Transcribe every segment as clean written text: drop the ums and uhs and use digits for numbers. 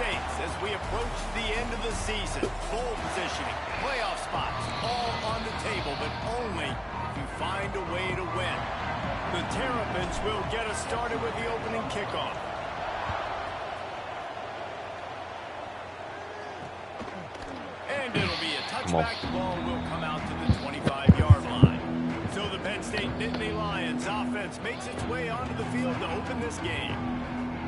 stakes as we approach the end of the season. Bowl positioning, playoff spots, all on the table, but only if you find a way to win. The Terrapins will get us started with the opening kickoff. And it'll be a touchback. The ball will come out to the 25-yard line. So the Penn State Nittany Lions offense makes its way onto the field to open this game.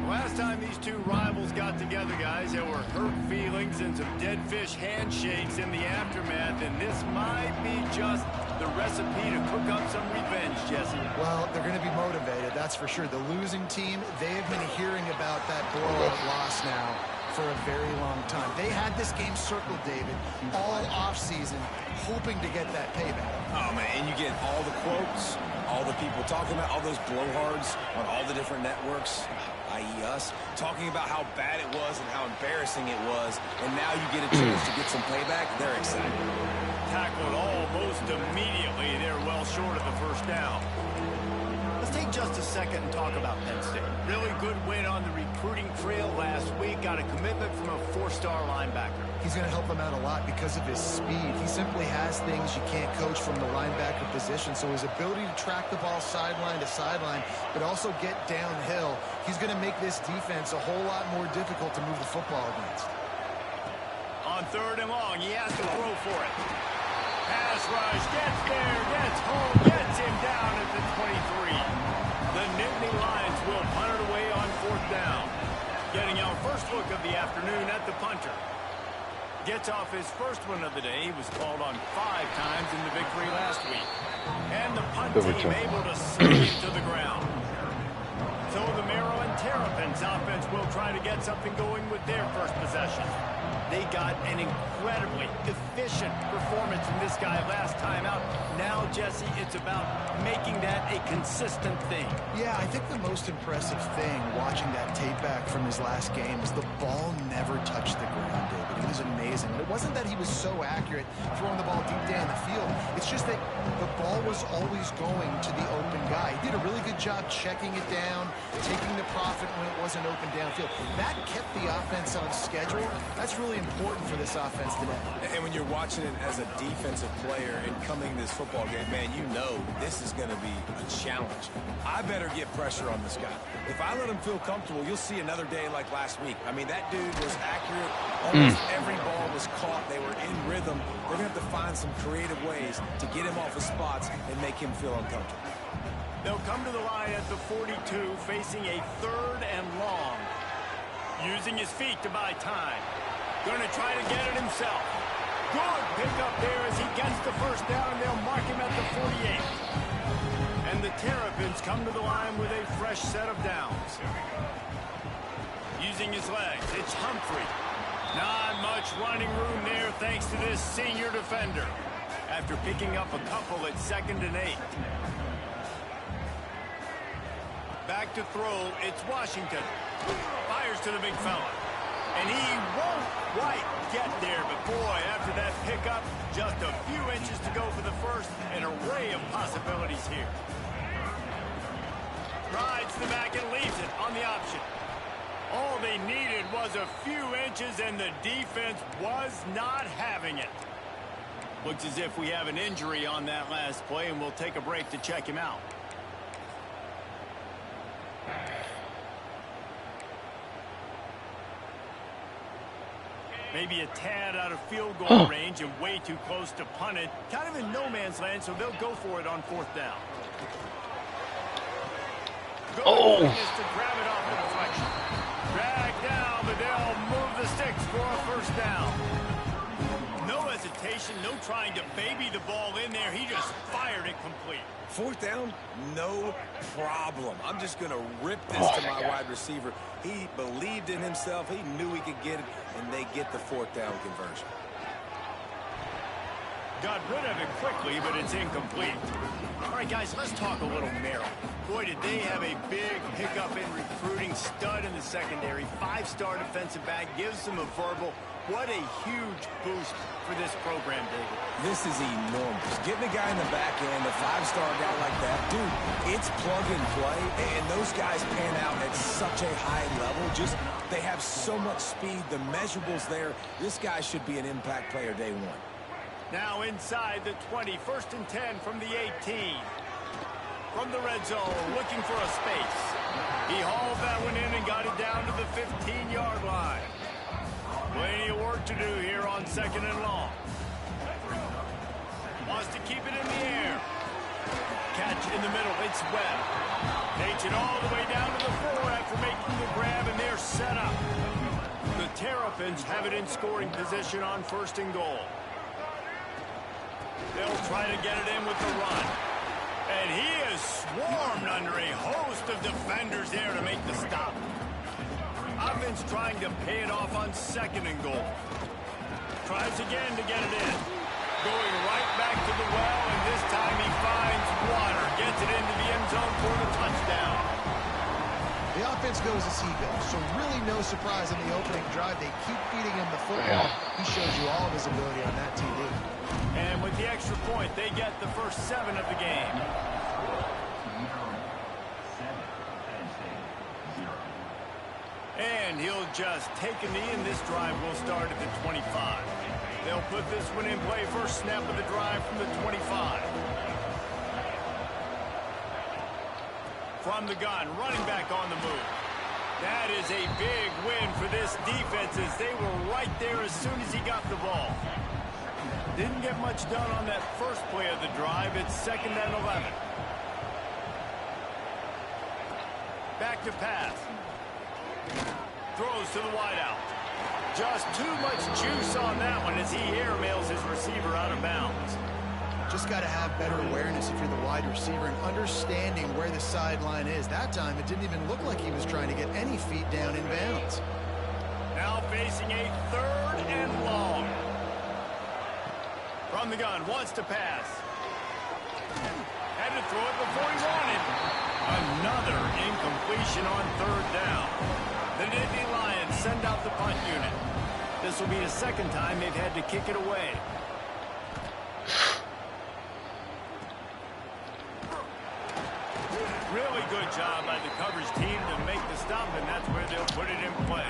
Last time these two rivals got together, guys, there were hurt feelings and some dead fish handshakes in the aftermath, and this might be just the recipe to cook up some revenge, Jesse. Well, they're going to be motivated, that's for sure. The losing team, they have been hearing about that blowout loss now for a very long time. They had this game circled, David, all offseason, hoping to get that payback. Oh, man, and you get all the quotes, all the people talking about all those blowhards on all the different networks, i.e. us, talking about how bad it was and how embarrassing it was, and now you get a chance to get some payback. They're excited. Tackled almost immediately. They're well short of the first down. Let's take just a second and talk about Penn State. Really good win on the recruiting trail last week. Got a commitment from a four-star linebacker. He's going to help them out a lot because of his speed. He simply has things you can't coach from the linebacker position. So his ability to track the ball sideline to sideline, but also get downhill, he's going to make this defense a whole lot more difficult to move the football against. On 3rd and long, he has to throw for it. Pass rush, gets there, gets home, gets him down at the 23. The Nittany Lions will punt it away on 4th down. Getting our first look of the afternoon at the punter. Gets off his first one of the day. He was called on 5 times in the victory last week. And the punt team able to sling it to the ground. So the Maryland Terrapins offense will try to get something going with their first possession. They got an incredibly efficient performance from this guy last time out. Now, Jesse, it's about making that a consistent thing. Yeah, I think the most impressive thing watching that tape back from his last game is the ball never touched the ground, David. It was amazing. And it wasn't that he was so accurate throwing the ball deep down the field. It's just that the ball was always going to the open guy. He did a really good job checking it down, taking the profit when it wasn't open downfield. That kept the offense on schedule. That's really important for this offense today. And when you're watching it as a defensive player and coming to this football game, man, you know this is going to be a challenge. I better get pressure on this guy. If I let him feel comfortable, you'll see another day like last week. I mean, that dude was accurate. Almost every ball was caught. They were in rhythm. They're going to have to find some creative ways to get him off his spots and make him feel uncomfortable. They'll come to the line at the 42, facing a 3rd and long. Using his feet to buy time. Going to try to get it himself. Good pick up there as he gets the first down, and they'll mark him at the 48. And the Terrapins come to the line with a fresh set of downs. Using his legs, it's Humphrey. Not much running room there thanks to this senior defender. After picking up a couple at 2nd and 8. Back to throw, it's Washington. Fires to the big fella. And he won't quite get there, but boy, after that pickup, just a few inches to go for the first. An array of possibilities here. Rides the back and leaves it on the option. All they needed was a few inches, and the defense was not having it. Looks as if we have an injury on that last play, and we'll take a break to check him out. Maybe a tad out of field goal range and way too close to punt it. Kind of in no man's land, so they'll go for it on 4th down. To grab it off the deflection. Drag down, but they'll move the sticks for a first down. No hesitation, no trying to baby the ball in there. He just fired it complete. 4th down, no problem. I'm just going to rip this to my wide receiver. He believed in himself. He knew he could get it, and they get the 4th down conversion. Got rid of it quickly, but it's incomplete. All right, right, guys, let's talk a little Merrill. Boy, did they have a big pickup in recruiting. Stud in the secondary. 5-star defensive back. Gives them a verbal. What a huge boost for this program, David. This is enormous. Getting a guy in the back end, a 5-star guy like that, dude, it's plug and play, and those guys pan out at such a high level. Just, they have so much speed. The measurables there. This guy should be an impact player day one. Now inside the 20, 1st and 10 from the 18. From the red zone, looking for a space. He hauled that one in and got it down to the 15-yard line. Plenty of work to do here on 2nd and long. Wants to keep it in the air. Catch in the middle, it's Webb. Takes it all the way down to the 4 after making the grab, and they're set up. The Terrapins have it in scoring position on 1st and goal. They'll try to get it in with the run. And he is swarmed under a host of defenders there to make the stop. Offense trying to pay it off on 2nd and goal. Tries again to get it in. Going right back to the well, and this time he finds water. Gets it into the end zone for the touchdown. The offense goes as he goes, so really no surprise in the opening drive. They keep feeding him the football. He shows you all of his ability on that TD. And with the extra point, they get the first 7 of the game. And he'll just take a knee, and this drive will start at the 25. They'll put this one in play. First snap of the drive from the 25. From the gun, running back on the move. That is a big win for this defense, as they were right there as soon as he got the ball. Didn't get much done on that first play of the drive. It's 2nd and 11. Back to pass. Throws to the wideout. Just too much juice on that one as he airmails his receiver out of bounds. Just got to have better awareness if you're the wide receiver and understanding where the sideline is. That time, it didn't even look like he was trying to get any feet down in bounds. Now facing a 3rd and long. From the gun, wants to pass. Had to throw it before he wanted. Another incompletion on 3rd down. The Nittany Lions send out the punt unit. This will be the 2nd time they've had to kick it away. Really good job by the coverage team to make the stop, and that's where they'll put it in play.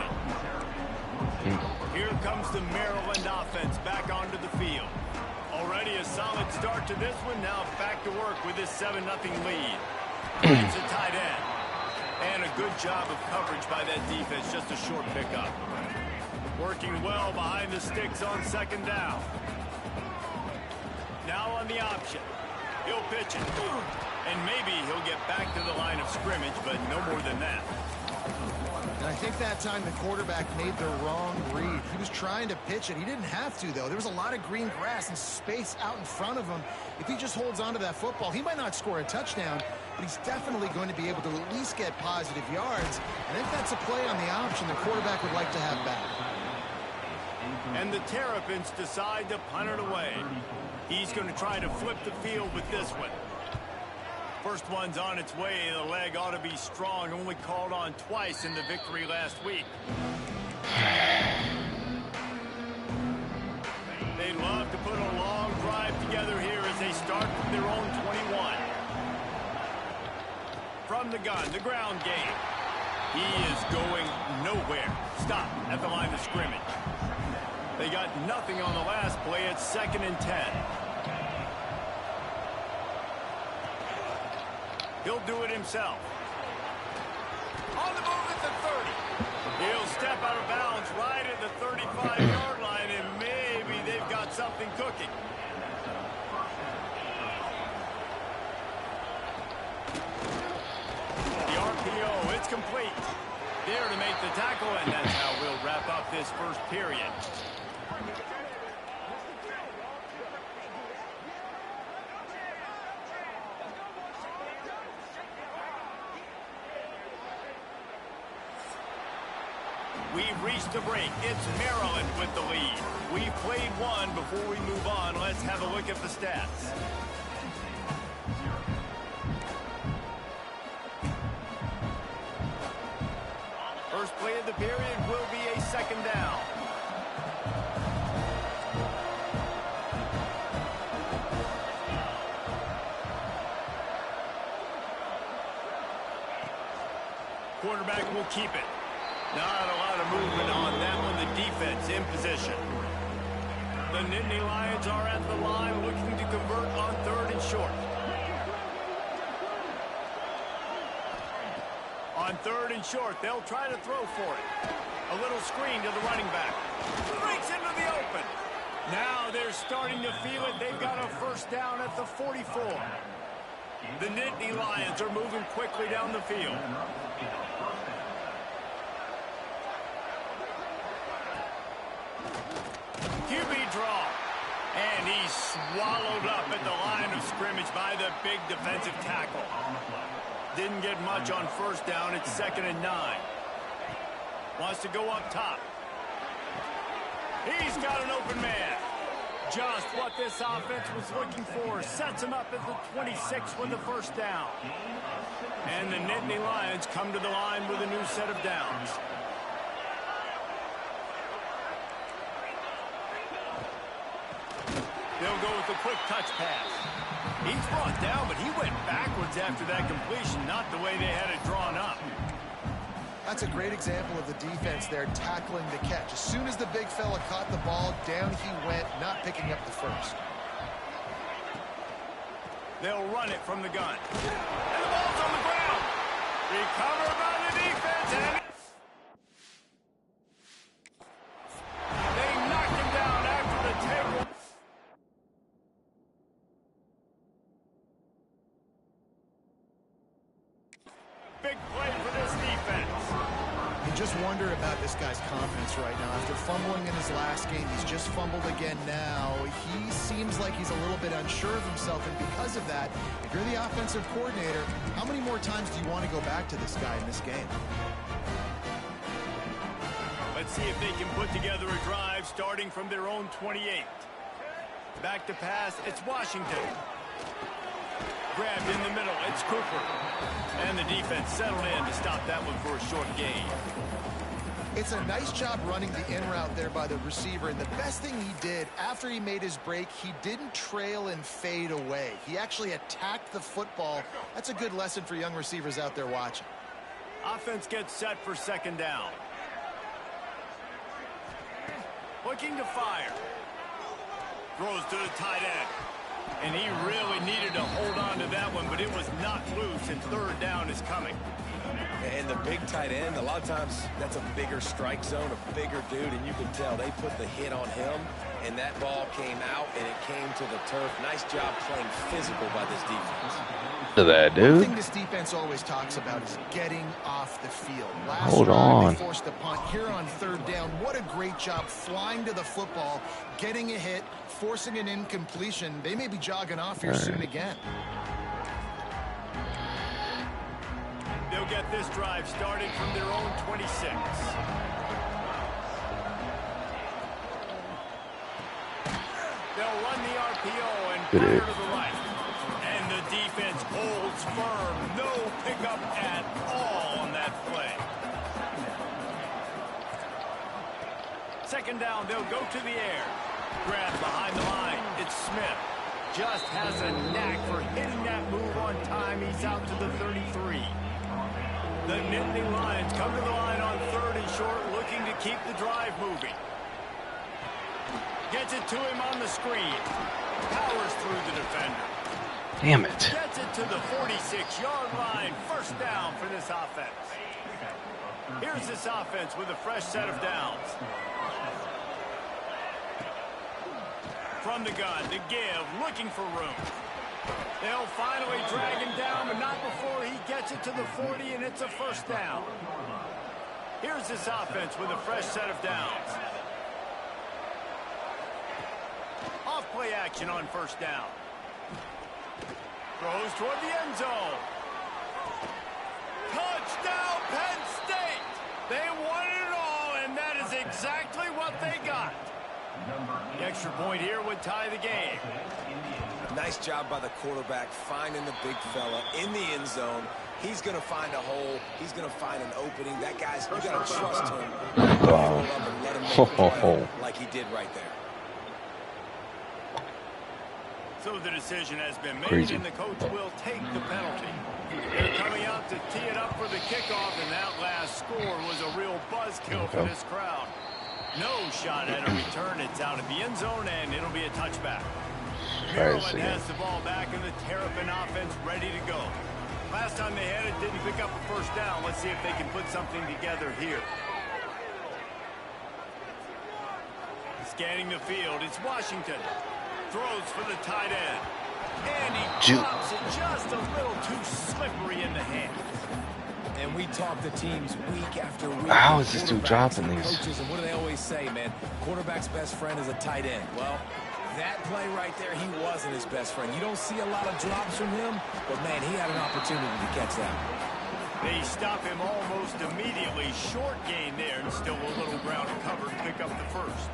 Here comes the Maryland offense back onto the field. Already a solid start to this one. Now back to work with this 7-0 lead. It's a tight end. And a good job of coverage by that defense. Just a short pickup. Working well behind the sticks on 2nd down. Now on the option. He'll pitch it. And maybe he'll get back to the line of scrimmage, but no more than that. And I think that time the quarterback made the wrong read. He was trying to pitch it. He didn't have to, though. There was a lot of green grass and space out in front of him. If he just holds on to that football, he might not score a touchdown, but he's definitely going to be able to at least get positive yards. And if that's a play on the option, the quarterback would like to have back. And the Terrapins decide to punt it away. He's going to try to flip the field with this one. First one's on its way. The leg ought to be strong. Only called on twice in the victory last week. They'd love to put a long drive together here as they start from their own 21. From the gun, the ground game. He is going nowhere. Stop at the line of scrimmage. They got nothing on the last play. It's 2nd and 10. He'll do it himself. On the move at the 30. He'll step out of bounds right at the 35-yard line, and maybe they've got something cooking. The RPO, it's complete. There to make the tackle, and that's how we'll wrap up this first period. We've reached the break. It's Maryland with the lead. We've played one. Before we move on, let's have a look at the stats. period will be a second down. Quarterback will keep it. Not a lot of movement on that one. The defense in position. The Nittany Lions are at the line looking to convert on 3rd and short. On 3rd and short, they'll try to throw for it. A little screen to the running back. Breaks into the open. Now they're starting to feel it. They've got a first down at the 44. The Nittany Lions are moving quickly down the field. QB draw. And he's swallowed up at the line of scrimmage by the big defensive tackle. Didn't get much on first down. It's 2nd and 9. Wants to go up top. He's got an open man. Just what this offense was looking for. Sets him up at the 26 with the first down. And the Nittany Lions come to the line with a new set of downs. They'll go with the quick touch pass. He's brought down, but he went backwards after that completion, not the way they had it drawn up. That's a great example of the defense there tackling the catch. As soon as the big fella caught the ball, down he went, not picking up the first. They'll run it from the gun. And the ball's on the ground. Recovered by the defense. And they knocked him down after the tackle. Big play for this defense. You just wonder about this guy's confidence right now. After fumbling in his last game, he's just fumbled again now. He seems like he's a little bit unsure of himself, and because of that, if you're the offensive coordinator, how many more times do you want to go back to this guy in this game? Let's see if they can put together a drive starting from their own 28. Back to pass, it's Washington. Grabbed in the middle, it's Cooper. And the defense settled in to stop that one for a short gain. It's a nice job running the in route there by the receiver, and the best thing he did after he made his break, he didn't trail and fade away. He actually attacked the football. That's a good lesson for young receivers out there watching. Offense gets set for 2nd down. Looking to fire. Throws to the tight end. And he really needed to hold on to that one, but it was knocked loose, and 3rd down is coming. And the big tight end, a lot of times that's a bigger strike zone, a bigger dude, and you can tell they put the hit on him, and that ball came out, and it came to the turf. Nice job playing physical by this defense. To that, dude. One thing this defense always talks about is getting off the field. Hold on. They forced a punt. Here on 3rd down, what a great job flying to the football, getting a hit, forcing an incompletion. They may be jogging off here soon again. They'll get this drive started from their own 26. They'll run the RPO and fire to the right. And the defense holds firm. No pickup at all on that play. 2nd down, they'll go to the air. Grab behind the line. It's Smith. Just has a knack for hitting that move on time. He's out to the 33. The Nittany Lions come to the line on 3rd and short, looking to keep the drive moving. Gets it to him on the screen. Powers through the defender. Damn it. Gets it to the 46-yard line. First down for this offense. Here's this offense with a fresh set of downs. From the gun, to give, looking for room. They'll finally drag him down, but not before he gets it to the 40, and it's a first down. Here's this offense with a fresh set of downs. Off play action on 1st down. Throws toward the end zone. Touchdown, Penn State! They won it all, and that is exactly what they got. The extra point here would tie the game. Nice job by the quarterback finding the big fella in the end zone. He's going to find a hole. He's going to find an opening. That guy's, you got to trust him. Wow. And let him make the play like he did right there. So the decision has been made, Crazy. and the coach will take the penalty. They're coming out to tee it up for the kickoff, and that last score was a real buzzkill for this crowd. No shot at a return. It's out of the end zone, and it'll be a touchback. Maryland has the ball back, and the Terrapin offense ready to go. Last time they had it, didn't pick up a first down. Let's see if they can put something together here. Scanning the field, it's Washington. Throws for the tight end. And he drops it just a little too slippery in the hand. And we talk to teams week after week. How is this dude dropping these? Coaches, and what do they always say, man? Quarterback's best friend is a tight end. Well, that play right there, he wasn't his best friend. You don't see a lot of drops from him, but, man, he had an opportunity to catch that. They stop him almost immediately. Short gain there, and still a little ground to cover to pick up the first.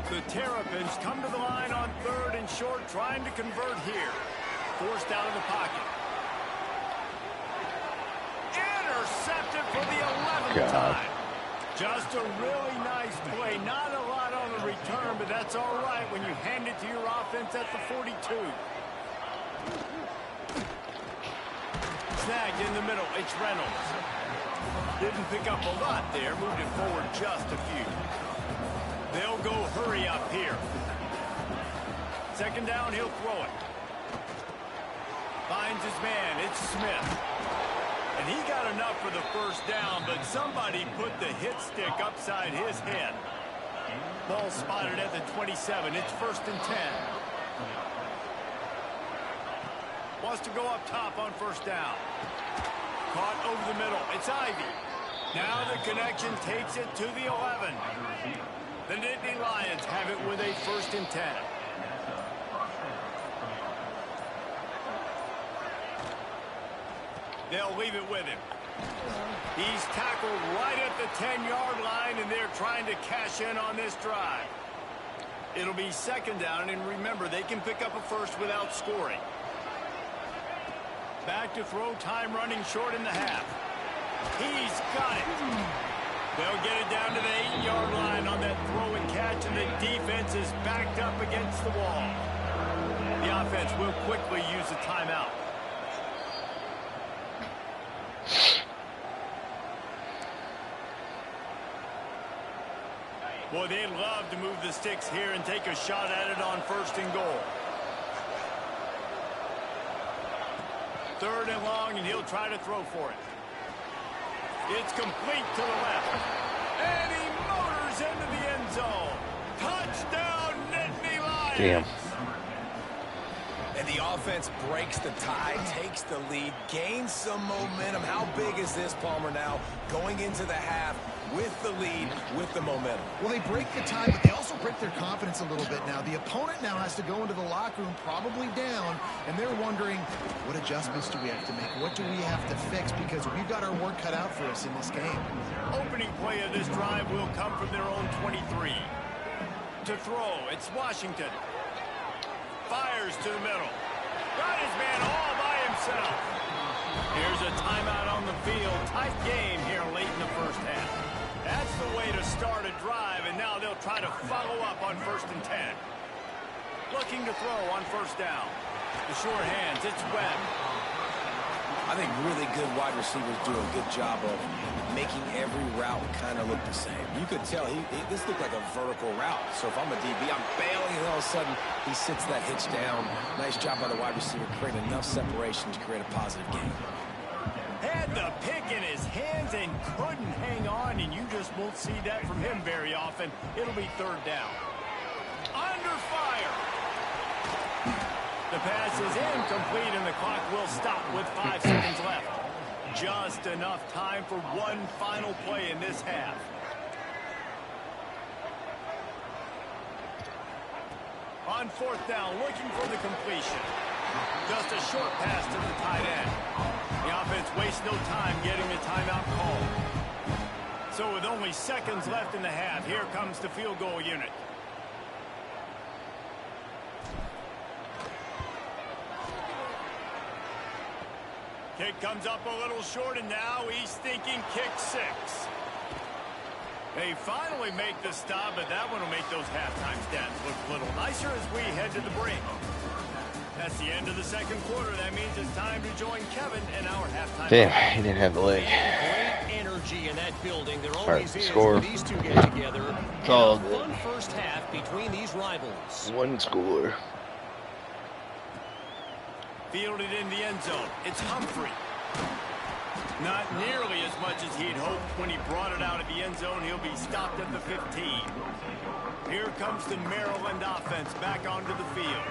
The Terrapins come to the line on 3rd and short, trying to convert here. Forced out of the pocket. Intercepted for the 11th time. Just a really nice play. Not a lot on the return, but that's all right when you hand it to your offense at the 42. Snagged in the middle. It's Reynolds. Didn't pick up a lot there. Moved it forward just a few. They'll go hurry up here. Second down, he'll throw it. Finds his man. It's Smith. And he got enough for the first down, but somebody put the hit stick upside his head. Ball spotted at the 27. It's 1st and 10. Wants to go up top on first down. Caught over the middle. It's Ivy. Now the connection takes it to the 11. The Nittany Lions have it with a 1st and 10. They'll leave it with him. He's tackled right at the 10-yard line, and they're trying to cash in on this drive. It'll be second down, and remember, they can pick up a first without scoring. Back to throw, time running short in the half. He's got it. They'll get it down to the 8-yard line on that throw and catch, and the defense is backed up against the wall. The offense will quickly use a timeout. Boy, they'd love to move the sticks here and take a shot at it on 1st and goal. 3rd and long, and he'll try to throw for it. It's complete to the left. And he motors into the end zone. Touchdown, Nittany Lions. Damn. And the offense breaks the tie, takes the lead, gains some momentum. How big is this, Palmer, now going into the half with the lead, with the momentum? Well, they break the tie, but they also break their confidence a little bit now. The opponent now has to go into the locker room probably down, and they're wondering, what adjustments do we have to make? What do we have to fix? Because we've got our work cut out for us in this game. Opening play of this drive will come from their own 23. To throw, it's Washington. Fires to the middle. Got his man all by himself. Here's a timeout on the field. Tight game here late in the first half. That's the way to start a drive, and now they'll try to follow up on 1st and 10. Looking to throw on first down. The short hands, it's Webb. I think really good wide receivers do a good job of making every route kind of look the same. You could tell this looked like a vertical route. So if I'm a DB, I'm bailing, and all of a sudden he sits that hitch down. Nice job by the wide receiver, creating enough separation to create a positive game. Had the pick in his hands and couldn't hang on, and you just won't see that from him very often. It'll be 3rd down. Under fire. The pass is incomplete, and the clock will stop with 5 seconds left. Just enough time for one final play in this half. On 4th down, looking for the completion. Just a short pass to the tight end. The offense wastes no time getting the timeout call. So with only seconds left in the half, here comes the field goal unit. Kick comes up a little short, and now he's thinking kick 6. They finally make the stop, but that one will make those halftime stats look a little nicer as we head to the break. That's the end of the second quarter. That means it's time to join Kevin in our halftime. Damn, he didn't have the leg. Great energy in that building. There always is score. when these two get together. It's all a good. fun first half between these rivals. One score. Fielded in the end zone. It's Humphrey. Not nearly as much as he'd hoped when he brought it out of the end zone. He'll be stopped at the 15. Here comes the Maryland offense back onto the field.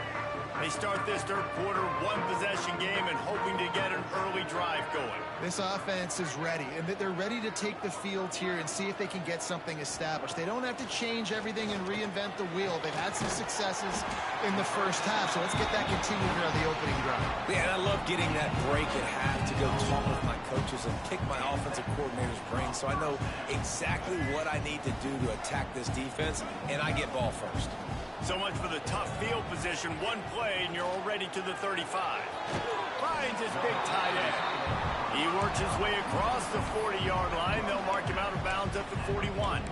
They start this third quarter, one-possession game, and hoping to get an early drive going. This offense is ready, and they're ready to take the field here and see if they can get something established. They don't have to change everything and reinvent the wheel. They've had some successes in the first half, so let's get that continued here on the opening drive. Yeah, and I love getting that break at half to go talk with my coaches and pick my offensive coordinator's brain so I know exactly what I need to do to attack this defense, and I get ball first. So much for the tough field position. One play, and you're already to the 35. Finds his big tight end. He works his way across the 40-yard line. They'll mark him out of bounds at the 41.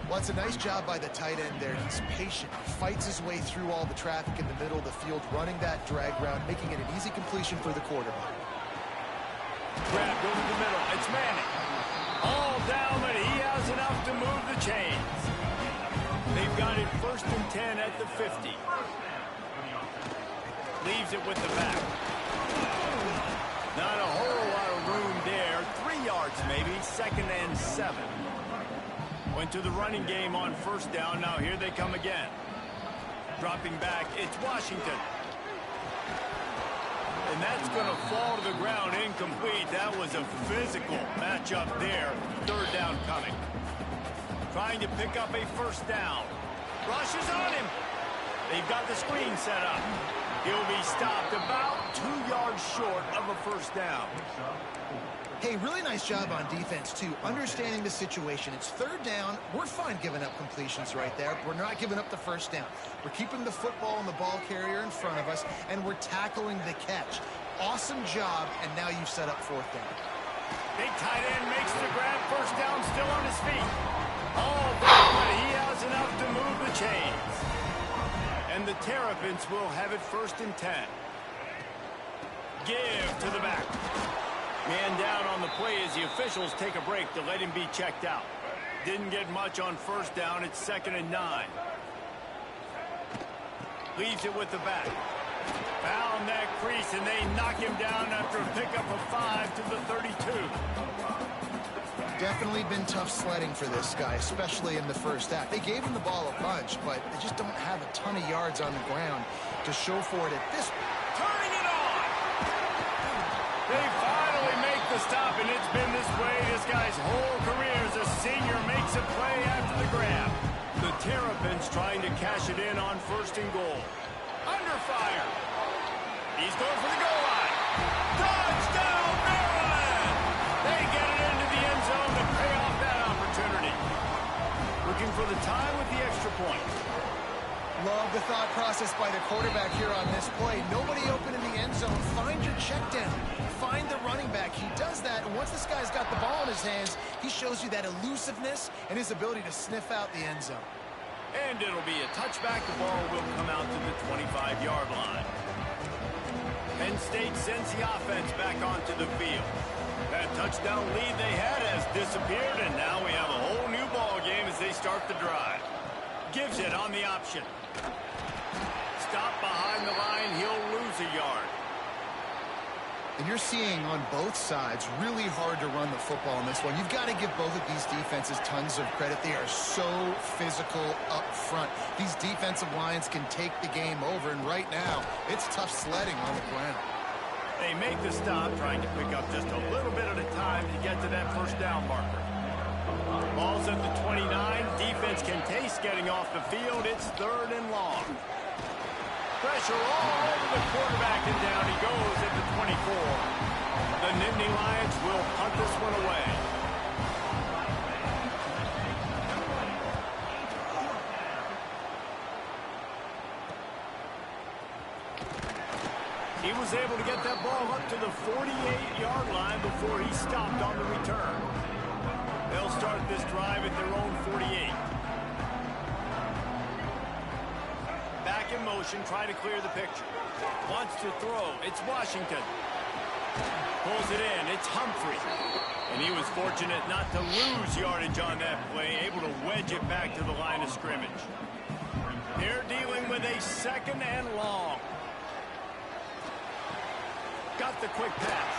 Well, it's a nice job by the tight end there. He's patient. He fights his way through all the traffic in the middle of the field, running that drag route, making it an easy completion for the quarterback. Grab goes to the middle. It's Manning. All down, but he has enough to move the chains. They've got it 1st and 10 at the 50. Leaves it with the back. Not a whole lot of room there. 3 yards maybe. 2nd and 7. Went to the running game on 1st down. Now here they come again. Dropping back. It's Washington. And that's going to fall to the ground incomplete. That was a physical matchup there. 3rd down coming. Trying to pick up a 1st down. Rushes on him. They've got the screen set up. He'll be stopped about 2 yards short of a 1st down. Hey, really nice job on defense, too. Understanding the situation. It's 3rd down. We're fine giving up completions right there. We're not giving up the 1st down. We're keeping the football and the ball carrier in front of us, and we're tackling the catch. Awesome job, and now you've set up 4th down. Big tight end makes the grab. 1st down, still on his feet. Oh, but he has enough to move the chains. And the Terrapins will have it 1st and 10. Give to the back. Man down on the play as the officials take a break to let him be checked out. Didn't get much on 1st down. It's 2nd and 9. Leaves it with the back. Found that crease, and they knock him down after a pickup of 5 to the 32. Definitely been tough sledding for this guy, especially in the 1st half. They gave him the ball a bunch, but they just don't have a ton of yards on the ground to show for it at this point. Turning it on! They finally make the stop, and it's been this way this guy's whole career as a senior makes a play after the grab. The Terrapins trying to cash it in on 1st and goal. Under fire. He's going for the goal line. Touchdown, Maryland! They get it into the end zone to pay off that opportunity. Looking for the tie with the extra point. Love the thought process by the quarterback here on this play. Nobody open in the end zone. Find your check down. Find the running back. He does that, and once this guy's got the ball in his hands, he shows you that elusiveness and his ability to sniff out the end zone. And it'll be a touchback. The ball will come out to the 25-yard line. Penn State sends the offense back onto the field. That touchdown lead they had has disappeared, and now we have a whole new ball game as they start the drive. Gives it on the option. Stop behind the line. He'll lose a yard. And you're seeing on both sides really hard to run the football in this one. You've got to give both of these defenses tons of credit. They are so physical up front. These defensive lines can take the game over, and right now, it's tough sledding on the ground. They make the stop, trying to pick up just a little bit at a time to get to that 1st down marker. Ball's at the 29. Defense can taste getting off the field. It's 3rd and long. Pressure all over the quarterback, and down he goes at the 24. The Nittany Lions will punt this one away. He was was able to get that ball up to the 48-yard line before he stopped on the return. They'll start this drive at their own 48. Back in motion, trying to clear the picture. Wants to throw. It's Washington. Pulls it in. It's Humphrey. And he was fortunate not to lose yardage on that play, able to wedge it back to the line of scrimmage. They're dealing with a second and long. Got the quick pass.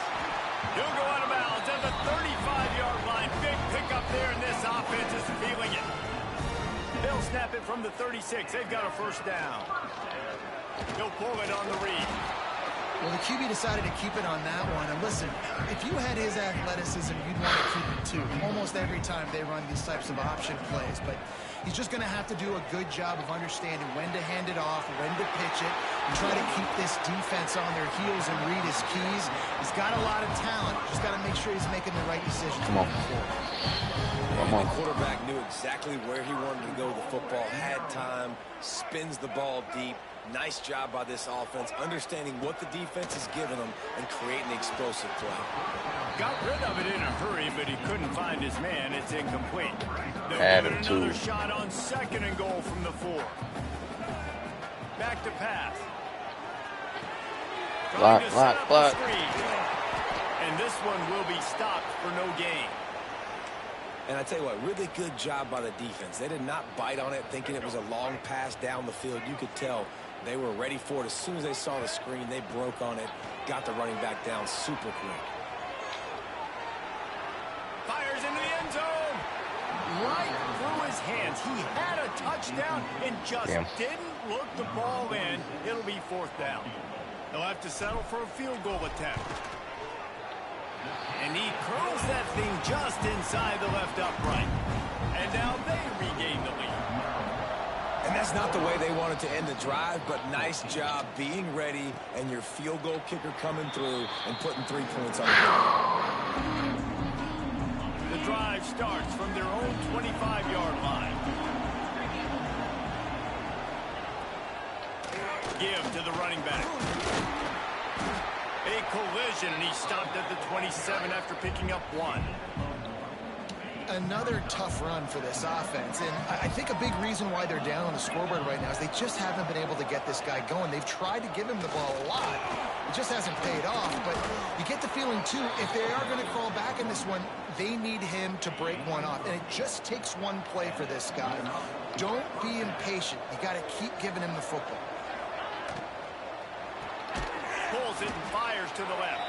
He'll go out of bounds at the 35-yard line. Big pickup there, and this offense is feeling it. They'll snap it from the 36. They've got a first down. He'll pull it on the read. Well, the QB decided to keep it on that one. And listen, if you had his athleticism, you'd want to keep it too. Almost every time they run these types of option plays. But he's just going to have to do a good job of understanding when to hand it off, when to pitch it, and try to keep this defense on their heels and read his keys. He's got a lot of talent. Just got to make sure he's making the right decisions. Come on. The quarterback knew exactly where he wanted to go with the football, had time, spins the ball deep. Nice job by this offense, understanding what the defense is giving them and creating the explosive play. Got rid of it in a hurry, but he couldn't find his man. It's incomplete. They'll Add give him it too. another shot on second and goal from the 4. Back to pass. Trying to set up block. a screen. And this one will be stopped for no gain. And I tell you what, really good job by the defense. They did not bite on it thinking it was a long pass down the field. You could tell they were ready for it. As soon as they saw the screen, they broke on it, got the running back down super quick. Fires into the end zone. Right through his hands. He had a touchdown and just didn't look the ball in. It'll be 4th down. They'll have to settle for a field goal attempt. And he curls that thing just inside the left upright. And now they regain the lead. And that's not the way they wanted to end the drive, but nice job being ready and your field goal kicker coming through and putting 3 points on the board. The drive starts from their own 25-yard line. Give to the running back. A collision, and he stopped at the 27 after picking up 1. Another tough run for this offense, and I think a big reason why they're down on the scoreboard right now is they just haven't been able to get this guy going. They've tried to give him the ball a lot. It just hasn't paid off, but you get the feeling, too, if they are going to crawl back in this one, they need him to break one off, and it just takes one play for this guy. Don't be impatient. You got to keep giving him the football. Pulls it and fires to the left.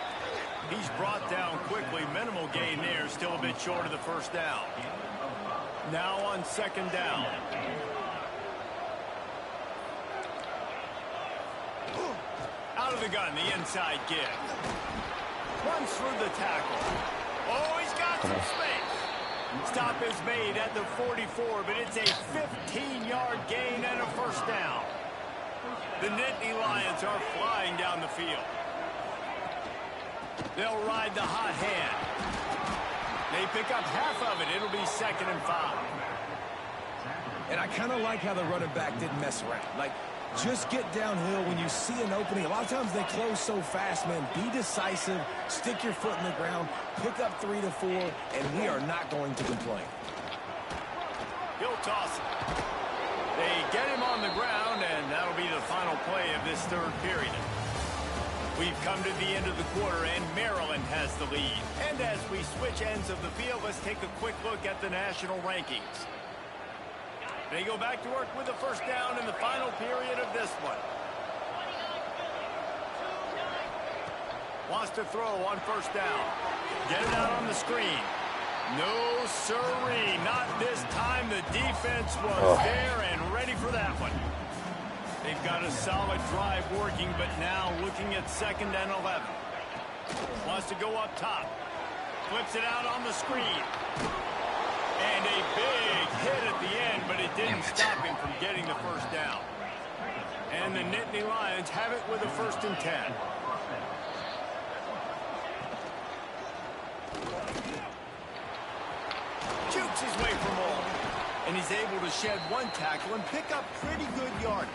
He's brought down quickly. Minimal gain there. Still a bit short of the first down. Now on 2nd down. Out of the gun, the inside give. Runs through the tackle. Oh, he's got some space. Stop is made at the 44, but it's a 15-yard gain and a first down. The Nittany Lions are flying down the field. They'll ride the hot hand. They pick up half of it. It'll be 2nd and 5. And I kind of like how the running back didn't mess around. Like, just get downhill when you see an opening. A lot of times they close so fast, man. Be decisive. Stick your foot in the ground. Pick up 3 to 4, and we are not going to complain. He'll toss it. They get him on the ground, and that'll be the final play of this 3rd period. We've come to the end of the quarter, and Maryland has the lead. And as we switch ends of the field, let's take a quick look at the national rankings. They go back to work with the first down in the final period of this one. Wants to throw on first down. Get it out on the screen. No, sirree. Not this time. The defense was there and ready for that one. They've got a solid drive working, but now looking at 2nd and 11. Wants to go up top. Flips it out on the screen. And a big hit at the end, but it didn't stop him from getting the first down. And the Nittany Lions have it with a 1st and 10. Jukes his way for more. And he's able to shed 1 tackle and pick up pretty good yardage.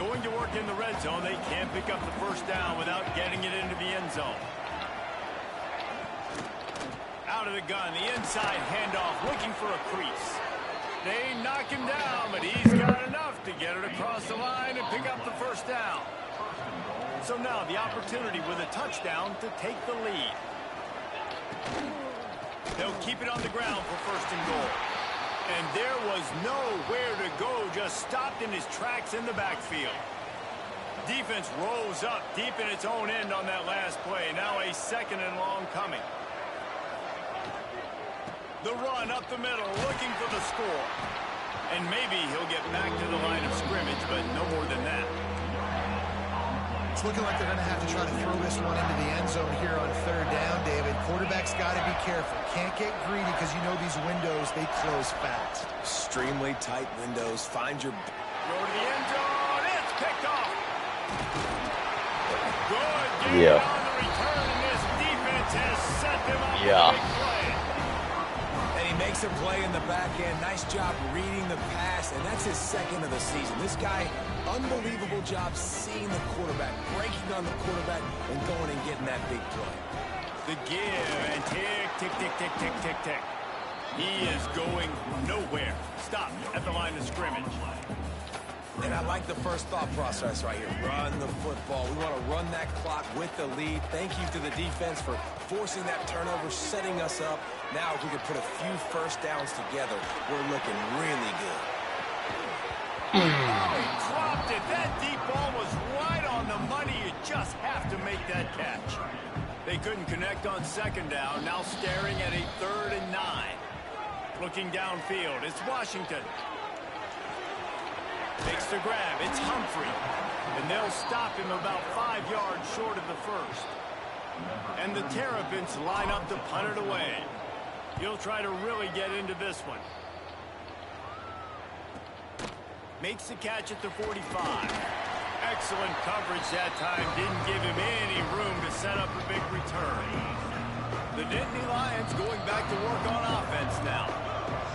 going to work in the red zone. They can't pick up the first down without getting it into the end zone. Out of the gun, the inside handoff, looking for a crease. They knock him down, but he's got enough to get it across the line and pick up the first down. So now the opportunity with a touchdown to take the lead. They'll keep it on the ground for first and goal. And there was nowhere to go, just stopped in his tracks in the backfield. Defense rolls up deep in its own end on that last play. Now a second and long coming. The run up the middle, looking for the score. And maybe he'll get back to the line of scrimmage, but no more than that. It's looking like they're going to have to try to throw this one into the end zone here on third down, David. Quarterback's got to be careful. Can't get greedy because you know these windows, they close fast. Extremely tight windows. Find your... Go to the end zone. It's picked off. Good Yeah. game on the return, and this defense has set them up for a big play. And he makes a play in the back end. Nice job reading the pass, and that's his second of the season. This guy, unbelievable job seeing the quarterback, breaking on the quarterback, and going and getting that big play. The give, and tick, tick, tick, tick, tick, tick, tick. He is going nowhere. Stop at the line of scrimmage. And I like the first thought process right here. Run the football. We want to run that clock with the lead. Thank you to the defense for forcing that turnover, setting us up. Now, if we could put a few first downs together, we're looking really good. Oh, he dropped it. That deep ball was right on the money. You just have to make that catch. They couldn't connect on second down. Now staring at a 3rd and 9. Looking downfield, it's Washington. Makes the grab, it's Humphrey. And they'll stop him about 5 yards short of the first. And the Terrapins line up to punt it away. He'll try to really get into this one. Makes the catch at the 45. Excellent coverage that time. Didn't give him any room to set up a big return. The Nittany Lions going back to work on offense now.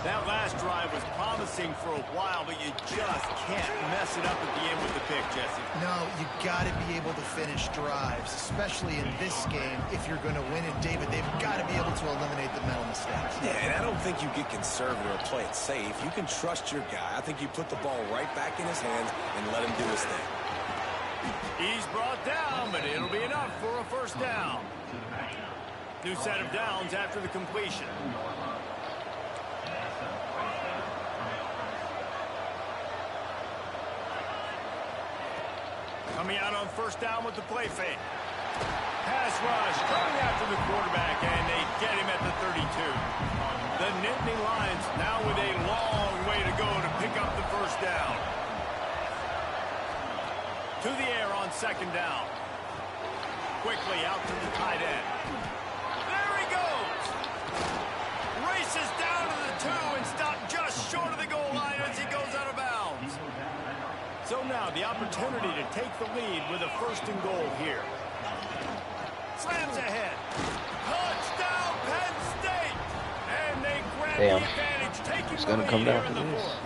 That last drive was promising for a while, but you just can't mess it up at the end with the pick, Jesse. No, you got to be able to finish drives, especially in this game. If you're going to win it, David, they've got to be able to eliminate the mental mistakes. Yeah, and I don't think you get conservative or play it safe. You can trust your guy. I think you put the ball right back in his hands and let him do his thing. He's brought down, but it'll be enough for a first down. New set of downs after the completion. Coming out on first down with the play fake. Pass rush coming after the quarterback, and they get him at the 32. The Nittany Lions now with a long way to go to pick up the first down. To the air on second down. Quickly out to the tight end. There he goes. Races down to the 2 and stopped just short of the goal line as he goes out of bounds. So now the opportunity to take the lead with a first and goal here. Slams ahead. Touchdown, Penn State. And they grab the advantage, taking the lead here in the fourth.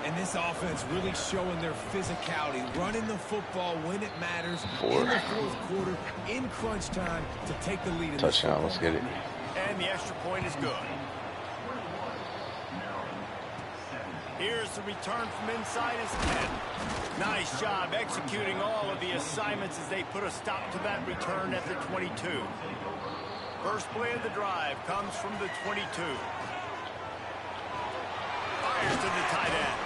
And this offense really showing their physicality, running the football when it matters in the fourth quarter, in crunch time, to take the lead. Touchdown, let's get it. And the extra point is good. Here's the return from inside his 10. Nice job executing all of the assignments as they put a stop to that return at the 22. First play of the drive comes from the 22. Fires to the tight end.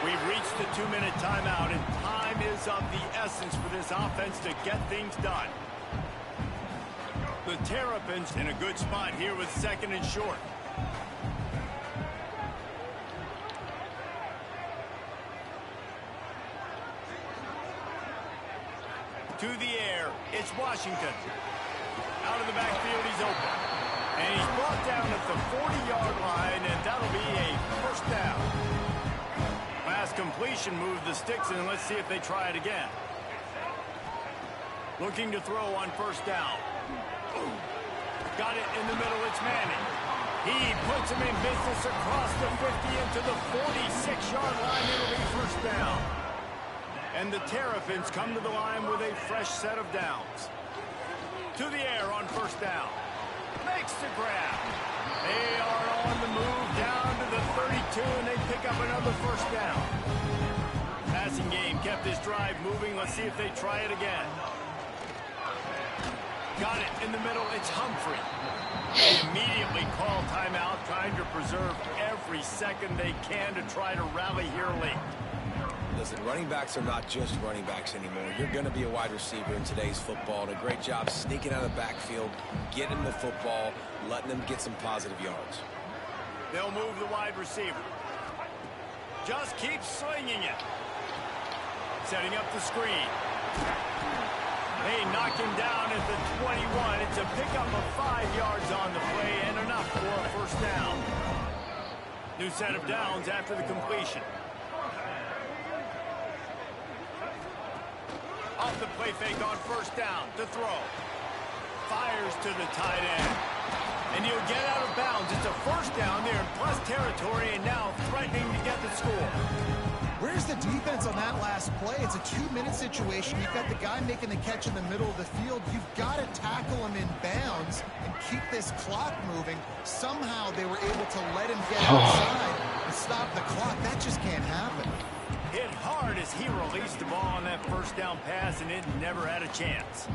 We've reached the 2-minute timeout, and time is of the essence for this offense to get things done. The Terrapins in a good spot here with second and short. To the air, it's Washington. Out of the backfield, he's open. And he's brought down at the 40-yard line, and that'll be a first down. Last completion moved the sticks, and let's see if they try it again. Looking to throw on first down. Got it in the middle, it's Manning. He puts him in business across the 50 into the 46-yard line. It'll be first down. And the Terrapins come to the line with a fresh set of downs. To the air on first down. Makes the grab. They are on the move down to the 32, and they pick up another first down. Passing game kept this drive moving. Let's see if they try it again. Got it in the middle. It's Humphrey. They immediately call timeout, trying to preserve every second they can to try to rally here late. Listen, running backs are not just running backs anymore. You're going to be a wide receiver in today's football. And a great job sneaking out of the backfield, getting the football, letting them get some positive yards. They'll move the wide receiver. Just keep slinging it. Setting up the screen. They knock him down at the 21. It's a pickup of 5 yards on the play and enough for a first down. New set of downs after the completion. Off the play fake on first down to throw. Fires to the tight end. And he'll get out of bounds. It's a first down there in plus territory and now threatening to get the score. Where's the defense on that last play? It's a 2-minute situation. You've got the guy making the catch in the middle of the field. You've got to tackle him in bounds and keep this clock moving. Somehow they were able to let him get outside and stop the clock. That just can't happen. Hit hard as he released the ball on that first down pass, and it never had a chance.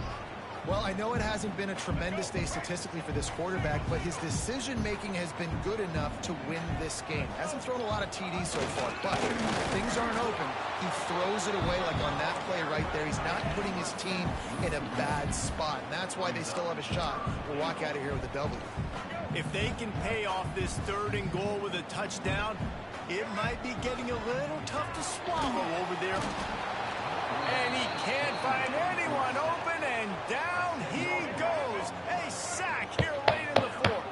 Well, I know it hasn't been a tremendous day statistically for this quarterback, but his decision-making has been good enough to win this game. Hasn't thrown a lot of TDs so far, but if things aren't open, he throws it away like on that play right there. He's not putting his team in a bad spot, and that's why they still have a shot to walk out of here with a W. If they can pay off this 3rd and goal with a touchdown, it might be getting a little tough to swallow over there. And he can't find anyone open, and down he goes. A sack here late in the 4th.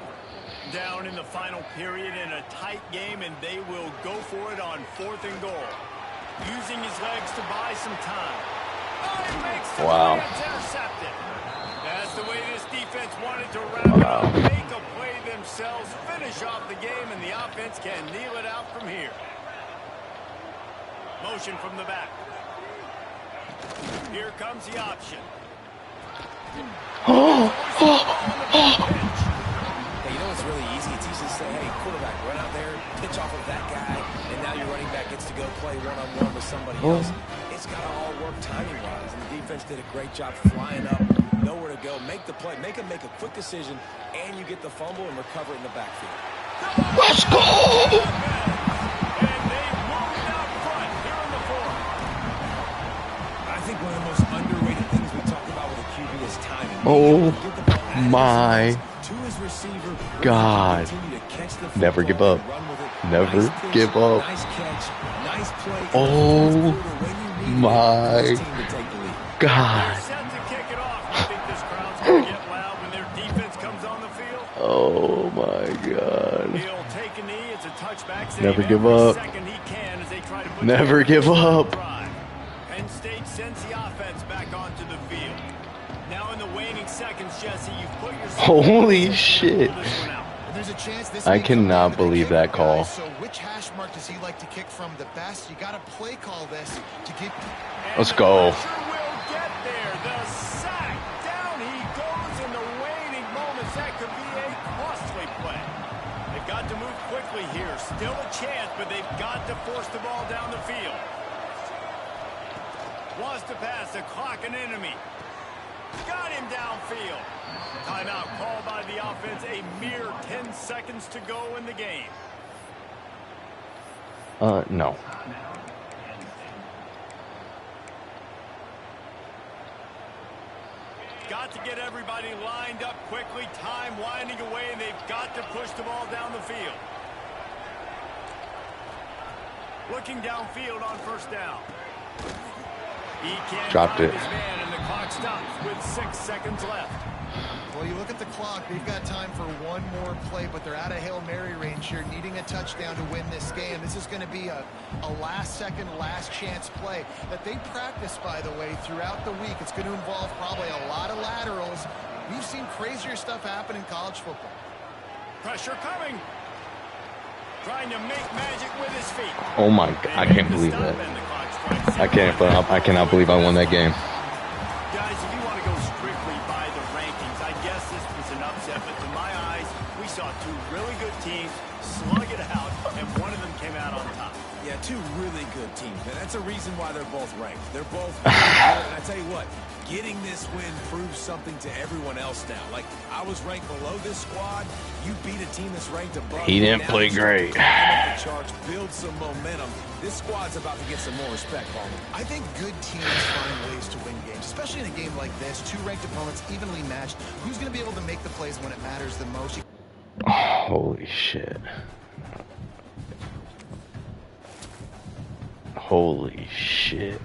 Down in the final period in a tight game, and they will go for it on 4th and goal. Using his legs to buy some time. Oh, he makes the play. It's intercepted. That's the way this defense wanted to wrap it up. Make a play themselves, finish off the game, and the offense can kneel it out from here. Motion from the back. Here comes the option. Hey, you know what's really easy? It's easy to say, hey, quarterback, run out there, pitch off of that guy, and now your running back gets to go play one-on-one with somebody else. It's got to all work timing-wise, and the defense did a great job flying up, nowhere to go, make the play, make a quick decision, and you get the fumble and recover it in the backfield. Let's go! And they moved out front here in the 4th. I think one of the most underrated things we talk about with a QB is timing. Oh my God. Never give up. Never give up. Nice catch, nice play. Oh my God. Set to kick it off. I think this crowd's going to get loud when their defense comes on the field. Oh my God. He'll take a knee. It's a touchback. Never give up. Second he can as they try to put Never give up. Penn State sends the offense back onto the field. Now in the waning seconds, Jesse, you've put yourself. Holy shit. There's a chance this I cannot believe that call. So which hash mark does he like to kick from the best? You got to play call this to get. Let's go. Will get there. The sack. Down he goes in the waning moments. That could be a costly play. They've got to move quickly here. Still a chance, but they've got to force the ball down the field. Wants to pass the clock, an enemy. Got him downfield. Timeout called by the offense. A mere 10 seconds to go in the game. No. Got to get everybody lined up quickly. Time winding away, and they've got to push the ball down the field. Looking downfield on first down. He can't Dropped find it. his man, and the clock stops with 6 seconds left. Well, you look at the clock. They've got time for one more play, but they're out of Hail Mary range here, needing a touchdown to win this game. This is going to be a last-second, last-chance play that they practice, by the way, throughout the week. It's going to involve probably a lot of laterals. We've seen crazier stuff happen in college football. Pressure coming. Trying to make magic with his feet. Oh my God. I can't believe that. And the clock I cannot believe I won that game. Guys, if you want to go strictly by the rankings, I guess this was an upset, but to my eyes, we saw two really good teams slug it out, and one of them came out on top. Yeah, two really good teams, and that's a reason why they're both ranked. They're both really good, and I tell you what, getting this win proves something to everyone else now. Like, I was ranked below this squad. You beat a team that's ranked above. He didn't play great. The charge, build some momentum. This squad's about to get some more respect, Paul. I think good teams find ways to win games, especially in a game like this. Two ranked opponents evenly matched. Who's going to be able to make the plays when it matters the most? Holy shit. Holy shit.